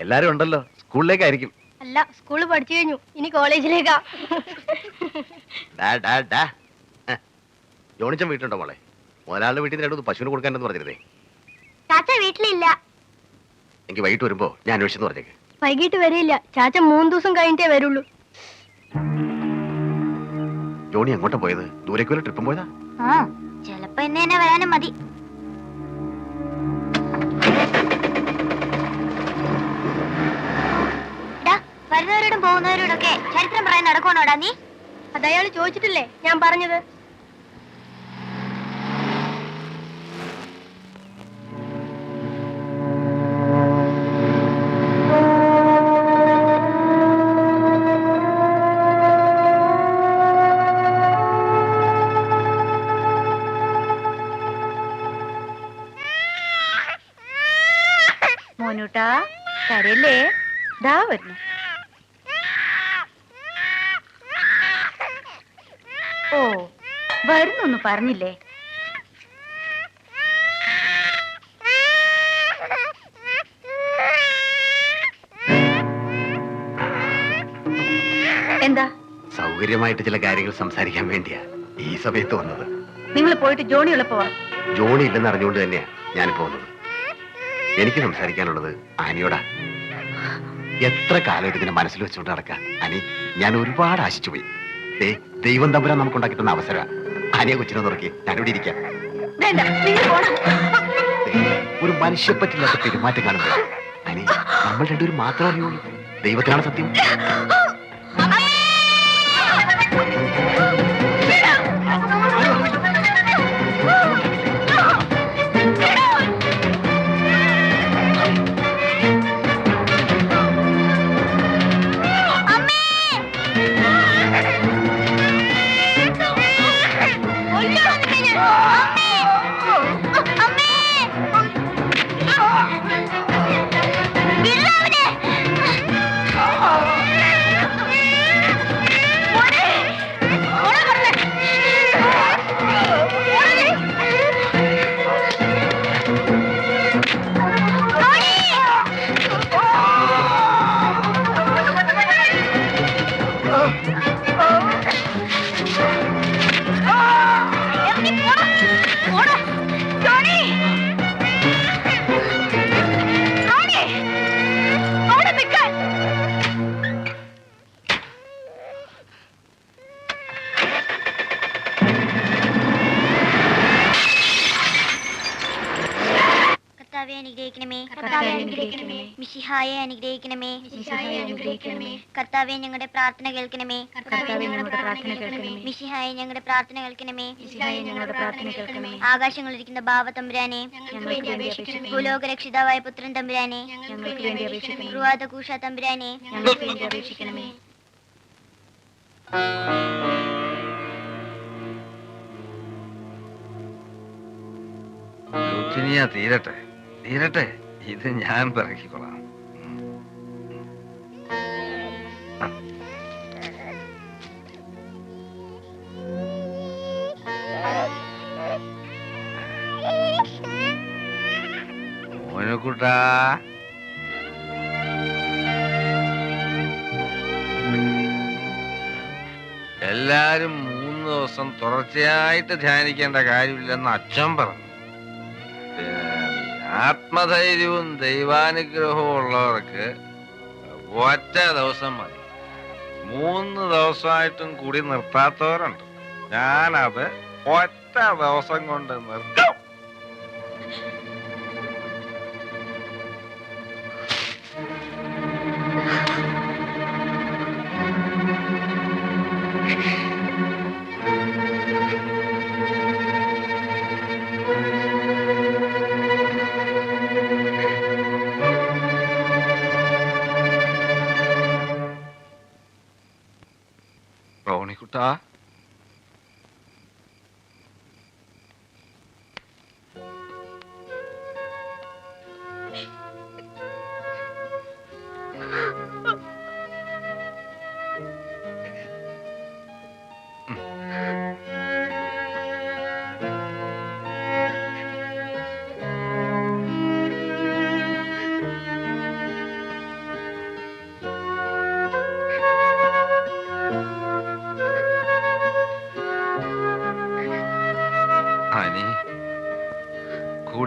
എല്ലാരും ഉണ്ടല്ലോ. സ്കൂളിലേക്കായിരിക്കും. അല്ല, സ്കൂളിൽ പഠിച്ചു കഴിഞ്ഞു. ഇനി കോളേജിലേക്കാ. ജോണിച്ചൻ വീട്ടിലുണ്ടോ മോളെ? മുതലാളുടെ വീട്ടിൽ നിന്ന് രണ്ടു പശുവിന് കൊടുക്കാനെന്ന് പറഞ്ഞിരുന്നേ. ചാച്ച വീട്ടിലില്ല. എനിക്ക് വൈകിട്ട് വരുമ്പോ ഞാൻ അന്വേഷിച്ചെന്ന് പറഞ്ഞേക്ക്. വൈകിട്ട് വരില്ല. ചാച്ച 3 ദിവസം കഴിഞ്ഞിട്ടേ വരുള്ളൂ. ജോണി എങ്ങോട്ടാ പോയത്? ദൂരേക്ക് വല്ല ട്രിപ്പും പോയതാ? ചെലപ്പോ എന്നെ തന്നെ വരാനും മതി. വരുന്നവരോടും പോകുന്നവരോടൊക്കെ ചരിത്രം പറയാൻ നടക്കണോടാ നീ? അതയാള് ചോദിച്ചിട്ടില്ലേ ഞാൻ പറഞ്ഞത്? മോനൂട്ടാ കരയല്ലേ? ദാ വരുന്നു. ഓ വരുന്നൊന്ന് പറഞ്ഞില്ലേ? എന്താ? സൗകര്യമായിട്ട് ചില കാര്യങ്ങൾ സംസാരിക്കാൻ വേണ്ടിയാ ഈ സമയത്ത് വന്നത്. നിങ്ങൾ പോയിട്ട് ജോണി എളുപ്പമാ. ജോണി ഇല്ലെന്ന് അറിഞ്ഞുകൊണ്ട് തന്നെയാ ഞാനിപ്പോ വന്നത്. എനിക്ക് സംസാരിക്കാനുള്ളത് ആനിയോടാ. എത്ര കാലമായിട്ട് ഇതിനെ മനസ്സിൽ വെച്ചുകൊണ്ട് നടക്കാം അനി. ഞാൻ ഒരുപാട് ആശിച്ചു പോയി. ദൈവം തമ്പുരാൻ നമുക്ക് ഉണ്ടാക്കിയിട്ടുന്ന അവസരം. ആനിയെ കൊച്ചിനെ തുറക്കി ഞാനിവിടെ ഇരിക്കാം. ഒരു മനുഷ്യപ്പറ്റില്ലാത്ത പെരുമാറ്റം കാണുമ്പോൾ അനി നമ്മൾ രണ്ടുപേരും മാത്രം അറിയുള്ളൂ. ദൈവത്തിനാണ് സത്യം. മിശിഹായെ അനുഗ്രഹിക്കണമേ. കർത്താവേ ഞങ്ങളുടെ പ്രാർത്ഥന കേൾക്കണമേ. മിശിഹായെ ഞങ്ങളുടെ പ്രാർത്ഥന കേൾക്കണമേ. ആകാശങ്ങളിലിരിക്കുന്ന ബാവ തമ്പുരാനെ, ഭൂലോക രക്ഷിതാവായ പുത്രൻ തമ്പുരാനെ, ക്രൂശ തമ്പുരാനെ, തീരട്ടെ തീരട്ടെ, ഇത് ഞാൻ പിറക്കിക്കൊള്ളാം. മോനുകുട്ടാ, എല്ലാരും 3 ദിവസം തുടർച്ചയായിട്ട് ധ്യാനിക്കേണ്ട കാര്യമില്ലെന്ന് അച്ഛൻ പറഞ്ഞു. ആത്മധൈര്യവും ദൈവാനുഗ്രഹവും ഉള്ളവർക്ക് ഒറ്റ ദിവസം മതി. 3 ദിവസമായിട്ടും കൂടി നിർത്താത്തവരുണ്ട്. ഞാനത് ഒറ്റ ദിവസം കൊണ്ട് നിർത്തും. റോണിക്കുട്ടാ,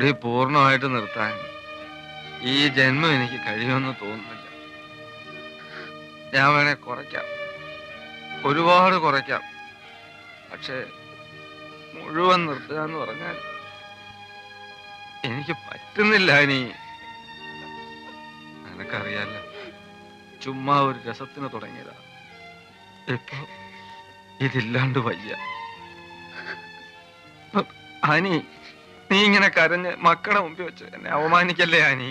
കുടി പൂർണ്ണമായിട്ട് നിർത്താൻ ഈ ജന്മം എനിക്ക് കഴിയുമെന്ന് തോന്നുന്നില്ല. ഞാൻ വേണേ കുറയ്ക്കാം, ഒരുപാട് കുറയ്ക്കാം. പക്ഷെ മുഴുവൻ നിർത്തുക എന്ന് പറഞ്ഞാൽ എനിക്ക് പറ്റുന്നില്ല. ഇനി നിനക്കറിയാലോ, ചുമ്മാ ഒരു രസത്തിന് തുടങ്ങിയതാ. ഇപ്പൊ ഇതില്ലാണ്ട് വയ്യ. ആനി, നീ ഇങ്ങനെ കരഞ്ഞ് മക്കളുടെ മുമ്പിൽ വെച്ച് എന്നെ അവമാനിക്കല്ലേ ആനി?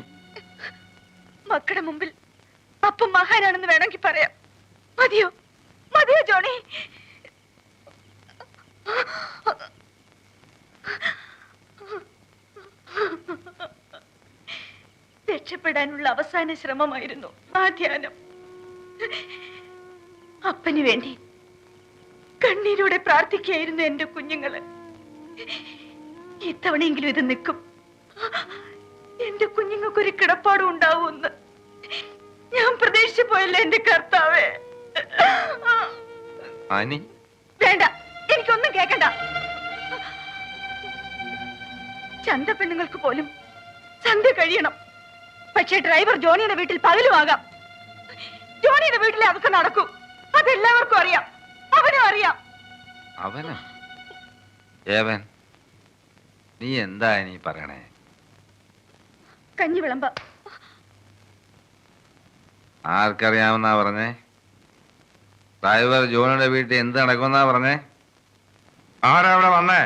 മക്കളുടെ മുമ്പിൽ അപ്പം മഹാനാണെന്ന് വേണമെങ്കിൽ പറയാം. മതിയോ മതിയോ ജോണി? രക്ഷപ്പെടാനുള്ള അവസാന ശ്രമമായിരുന്നു ആ ധ്യാനം. അപ്പന് വേണ്ടി കണ്ണീരോടെ പ്രാർത്ഥിക്കുകയായിരുന്നു എന്റെ കുഞ്ഞുങ്ങള്. ഇത്തവണയെങ്കിലും ഇത് നിൽക്കും, എന്റെ കുഞ്ഞുങ്ങൾക്കൊരു കിടപ്പാടും ഉണ്ടാവുമെന്ന് ഞാൻ പ്രതീക്ഷിച്ചു പോയല്ലേ എന്റെ കർത്താവേ. ആനി, വേണ്ട, എനിക്കൊന്നും കേൾക്കണ്ട. ചന്ത പെണ്ണുങ്ങൾക്ക് പോലും സന്ധ്യ കഴിയണം. പക്ഷേ ഡ്രൈവർ ജോണിയുടെ വീട്ടിൽ പകലുമാകാം. ജോണിയുടെ വീട്ടിലെ അതൊക്കെ നടക്കൂ, അതെല്ലാവർക്കും അറിയാം, അവനും അറിയാം. അവനോ? ഏവൻ? നീ എന്താ നീ പറയണേ? കഞ്ഞി വിളമ്പ. ആർക്കറിയാമെന്നാ പറഞ്ഞേ? ഡ്രൈവർ ജോണിയുടെ വീട്ടിൽ എന്ത് നടക്കുമെന്നാ പറഞ്ഞേ? ആരാ അവിടെ വന്നേ?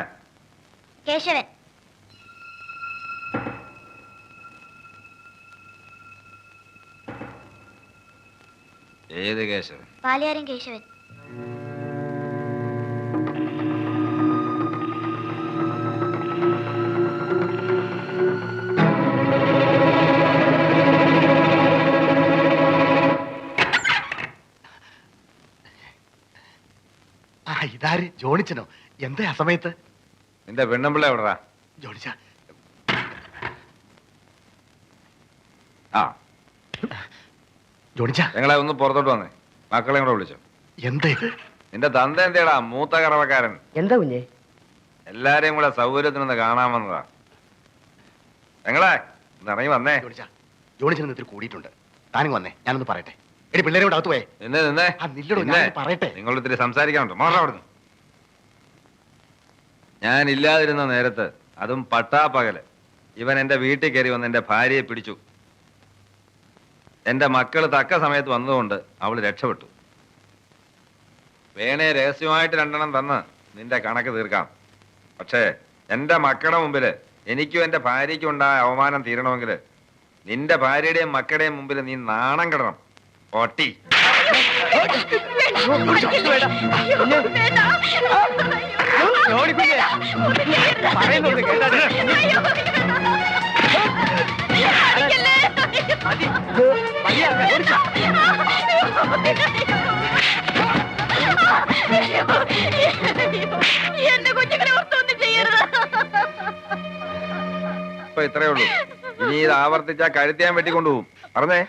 കേശവൻ. ഏത് കേശവൻ? പാലിയാരൻ കേശവൻ. ഇതാര്? ജോണിച്ചനോ? എന്താ ആ സമയത്ത്? നിന്റെ പെണ്ണുമ്പിള്ള എവിടാ? ജോണിച്ച, ആ ജോണിച്ച, ഞങ്ങളെ ഒന്ന് പുറത്തോട്ട് വന്നേ. മക്കളെ കൂടെ വിളിച്ചോ. എന്താ ഇത്? നിന്റെ തന്ത എന്തേടാ? മൂത്ത കറവക്കാരൻ. എന്താ കുഞ്ഞേ? എല്ലാരെയും കൂടെ സൗകര്യത്തിനൊന്ന് കാണാൻ വന്നതാ. ഞങ്ങളെ ഇറങ്ങി വന്നേ. ജോണിച്ച, ജോണിച്ചന് ഇത്തിരി കൂടിയിട്ടുണ്ട്. താനും വന്നേ, ഞാനൊന്ന് പറയട്ടെ. എടി പിള്ളേരെ കൂടെ അകത്ത് പോയേ. നിന്നെ നിന്നെ ആ നില്ലടോ, ഞാനൊന്ന് പറയട്ടെ. നിങ്ങൾ ഇത്തിരി സംസാരിക്കാനുണ്ട്. മാറാ അവിടുന്ന്. ഞാൻ ഇല്ലാതിരുന്ന നേരത്ത്, അതും പട്ടാപ്പകല്, ഇവൻ എന്റെ വീട്ടിൽ കയറി വന്ന് എന്റെ ഭാര്യയെ പിടിച്ചു. എന്റെ മക്കള് തക്ക സമയത്ത് വന്നതുകൊണ്ട് അവള് രക്ഷപ്പെട്ടു. വേണേ രഹസ്യമായിട്ട് 2 തന്ന് നിന്റെ കണക്ക് തീർക്കാം. പക്ഷേ എന്റെ മക്കളുടെ മുമ്പില് എനിക്കും എന്റെ ഭാര്യയ്ക്കും ഉണ്ടായ അവമാനം തീരണമെങ്കിൽ നിന്റെ ഭാര്യയുടെയും മക്കളുടെയും മുമ്പിൽ നീ നാണം കിടണം. ഓട്ടി എന്റെ കുഞ്ഞുങ്ങളെ ഓർത്തൊന്നും ചെയ്യരുത്. ഇപ്പൊ ഇത്രയേ ഉള്ളൂ. ഇനി ഇത് ആവർത്തിച്ചാ കഴുത്തിയാൻ വെട്ടിക്കൊണ്ടുപോകും. പറഞ്ഞേ.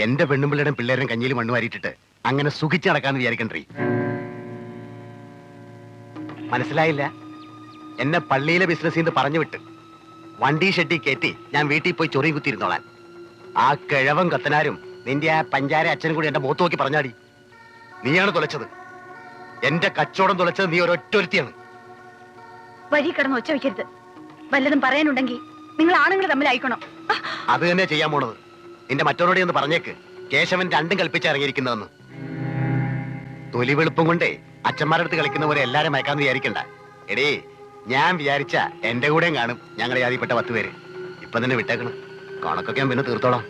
എന്റെ പെണ്ണുമ്പിള്ളയുടെയും പിള്ളേരും കഞ്ഞിയിൽ മണ്ണ് വാരിയിട്ടിട്ട് അങ്ങനെ സുഖിച്ച് നടക്കാന്ന് വിചാരിക്കണ്ടേ? മനസ്സിലായില്ല? എന്നെ പള്ളിയിലെ ബിസിനസ് ചെയ്ത് പറഞ്ഞു വിട്ട് വണ്ടി ഷെട്ടി കയറ്റി ഞാൻ വീട്ടിൽ പോയി ചൊറി കുത്തിയിരുന്നോളാൻ. ആ കിഴവൻ കത്തനാരും നിന്റെ ആ പഞ്ചാര അച്ഛനും കൂടി എന്റെ മുഖത്ത് നോക്കി പറഞ്ഞാടി. നീയാണ് തുലച്ചത്. എന്റെ കച്ചവടം തുലച്ചത് നീ ഒരൊറ്റൊരുത്തിയാണ്. വഴി കിടന്ന് ഒച്ച വെക്കരുത്. വല്ലതും പറയാനുണ്ടെങ്കിൽ നിങ്ങൾ ആണുങ്ങൾ തമ്മിലായിക്കണം. അത് തന്നെ ചെയ്യാൻ പോണത്. നിന്റെ മറ്റവരോടെ ഒന്ന് പറഞ്ഞേക്ക്, കേശവൻ രണ്ടും കൽപ്പിച്ചിറങ്ങിയിരിക്കുന്നതെന്ന്. തൊലി വെളുപ്പം കൊണ്ടേ അച്ഛന്മാരുടെ അടുത്ത് കളിക്കുന്നവരെ എല്ലാരും മയക്കാന്ന് വിചാരിക്കണ്ട. എടേ, ഞാൻ വിചാരിച്ച എന്റെ കൂടെയും കാണും ഞങ്ങളെ ജാതിപ്പെട്ട 10 പേര്. ഇപ്പൊ തന്നെ വിട്ടേക്കണം. കണക്കൊക്കെ ഞാൻ പിന്നെ തീർത്തോളാം.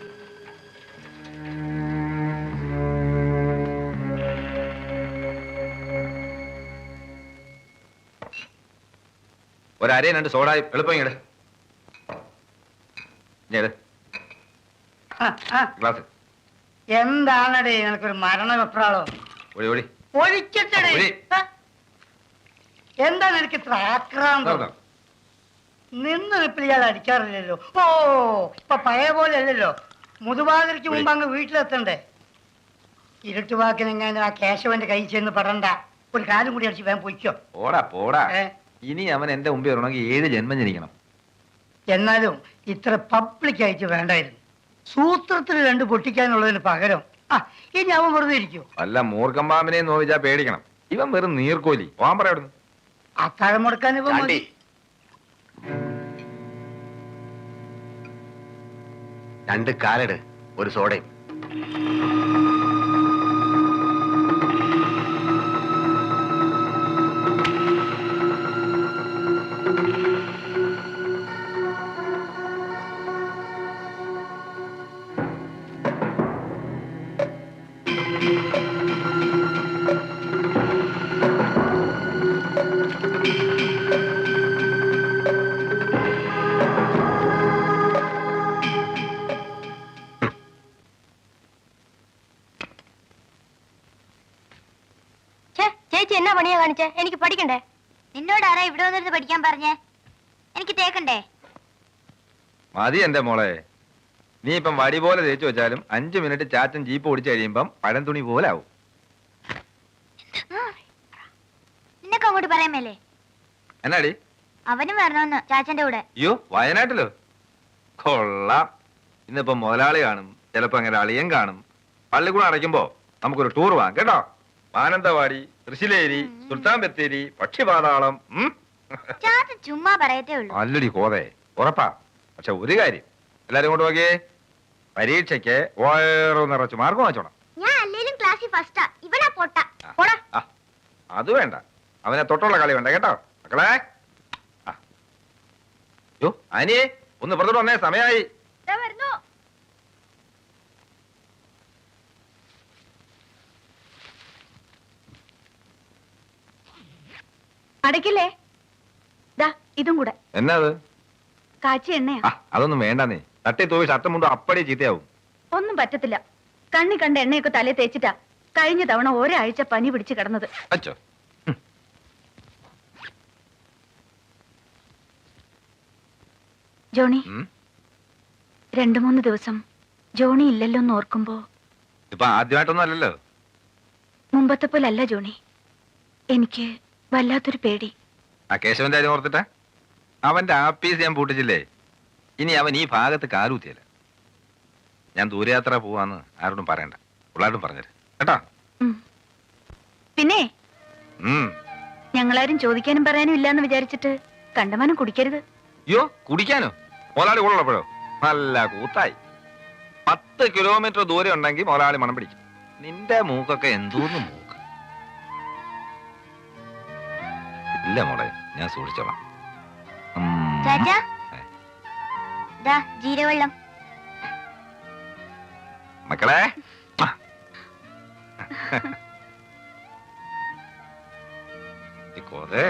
ഒരരയും 2 സോഡായി എളുപ്പം ഇങ്ങട്. ഗ്ലാസ് എന്താണടേ നിനക്കൊരു മരണവെപ്രാളോ? ഓടി ഓടി ഒഴിക്കട്ടടേ. ഒഴി. ആ? എന്താ നിനക്ക് ഇത്ര ആക്രാന്തം? നടന്നോ. നിന്ന് നിപ്പിൽ ഇയാൾ അടിക്കാറില്ലല്ലോ. ഓ ഇപ്പൊ പഴയ പോലെ അല്ലല്ലോ. മുതുവാതിരിക്ക് മുമ്പ് അങ്ങ് വീട്ടിലെത്തണ്ടേ? ഇരുട്ടുവാക്കിനെങ്ങനെ ആ കേശവന്റെ കൈ ചെന്ന് പറണ്ട. ഒരു കാലും കൂടി അടിച്ച് വേഗം പൊയ്ക്കോ. പോടാ പോടാ. ഏ? ഇനി അവൻ എന്റെ മുമ്പിൽ വരണമെങ്കിൽ 7 ജന്മം ജനിക്കണം. എന്നാലും ഇത്ര പബ്ലിക് ആയിട്ട് വേണ്ടായിരുന്നു. സൂത്രത്തിൽ 2 പൊട്ടിക്കാനുള്ളതിന് പകരം ഇനി അവൻ വെറുതെ ഇരിക്കൂ. വല്ല മൂർഖം പാമ്പിനെ നോവിച്ചാ പേടിക്കണം. ഇവൻ വെറും നീർക്കോലി. പോകാൻ പറയാടുന്നു. അത്താഴം മുടക്കാൻ ഇവൻ മതി. ചാണ്ടി, 2 കാലട്, ഒരു സോഡയും. ചേച്ചി എന്നാ പണിയാ കാണിച്ചേ? എനിക്ക് പഠിക്കണ്ടേ? നിന്നോട് ആരാ ഇവിടെ വന്നിരുന്ന് പഠിക്കാൻ പറഞ്ഞേ? എനിക്ക് തേക്കണ്ടേ? മതി എന്റെ മോളെ. നീ ഇപ്പം വടി പോലെ തേച്ചു വെച്ചാലും 5 മിനിറ്റ് ചാച്ചൻ ജീപ്പ് ഓടിച്ചു കഴിയുമ്പം പഴം തുണി പോലെ ആവും. നിനക്ക് അങ്ങോട്ട് പറയാൻ മേലേ? എന്നാടി? അവനും വരണമെന്ന് ചാച്ചന്റെ കൂടെ. അയ്യോ, വയനാട്ടിലോ? കൊള്ളാം. ഇന്നിപ്പോ മുതലാളി കാണും, ചിലപ്പോ അങ്ങനെ അളിയൻ കാണും. പള്ളിക്കൂടം അടയ്ക്കുമ്പോ നമുക്കൊരു ടൂർ പോവാം കേട്ടോ. മാനന്തവാടി, തൃശ്ശിലേരി, സുൽത്താൻ ബത്തേരി, പക്ഷിപാതാളം. ചാച്ചൻ ചുമ്മാ പറയത്തേ ഉള്ളൂ. അല്ലടി കോതേ, ഉറപ്പാ. പക്ഷെ ഒരു കാര്യം, എല്ലാരും കൊണ്ട് നോക്കിയേ, പരീക്ഷയ്ക്ക് വയറു നിറച്ച് മാർക്ക് വാങ്ങിച്ചോണം. ഞാൻ അല്ലേലും ക്ലാസ്സിൽ ഫസ്റ്റാ. ഇവനാ പൊട്ട. ആ, അത് വേണ്ട. അവനെ തൊട്ടുള്ള കളി വേണ്ട കേട്ടോ മക്കളെ. യോ അനിയേ, ഒന്ന് പുറത്തോട്ട് വന്നേ, സമയായി. വരുന്നു. അടയ്ക്കില്ലേ? ദാ ഇതും കൂടെ. എന്നാ അത്? കാച്ചിയ എണ്ണയാ. അതൊന്നും വേണ്ട. നീ തട്ടി തൂവി ഷർട്ടും മുണ്ടും അപ്പടി ചീത്തയാവും. ഒന്നും പറ്റത്തില്ല. കണ്ണി കണ്ട എണ്ണയൊക്കെ തലേ തേച്ചിട്ടാ കഴിഞ്ഞ തവണ ഒരാഴ്ച പനി പിടിച്ച് കിടന്നത്. അച്ചോ. ജോണി, 2-3 ദിവസം ജോണി ഇല്ലല്ലോ എന്ന് ഓർക്കുമ്പോ. ഇപ്പൊ ആദ്യമായിട്ടൊന്നും അല്ലല്ലോ. മുമ്പത്തെ പോലല്ല ജോണി. എനിക്ക് വല്ലാത്തൊരു പേടി. ആ കേശവന്റെ കാര്യം ഓർത്തിട്ടെ. അവന്റെ ആപ്പീസ് ഞാൻ പൂട്ടിച്ചില്ലേ. ഇനി അവൻ ഈ ഭാഗത്ത് കാലൂത്തിയല്ല. ഞാൻ ദൂരയാത്ര പോവാന്ന് ആരോടും പറയണ്ട. ഉള്ളായിട്ടും പറഞ്ഞത് കേട്ടോ. പിന്നെ ഉം. ഞങ്ങളാരും ചോദിക്കാനും പറയാനും ഇല്ലാന്ന് വിചാരിച്ചിട്ട് കണ്ടമാനം കുടിക്കരുത്. അയ്യോ, കുടിക്കാനോ? മുതലാളി കൂടെയുള്ളപ്പോഴോ? നല്ല കൂത്തായി. 10 കിലോമീറ്റർ ദൂരം ഉണ്ടെങ്കിൽ മുതലാളി മണം പിടിക്കും. നിന്റെ മൂക്കൊക്കെ എന്തോന്ന് മൂക്ക്. ഇല്ല മോളെ, ഞാൻ സൂക്ഷിച്ചോളാം. ചാച്ചാ, ദാ ജീരവെള്ളം. മക്കളെ, കൊതേ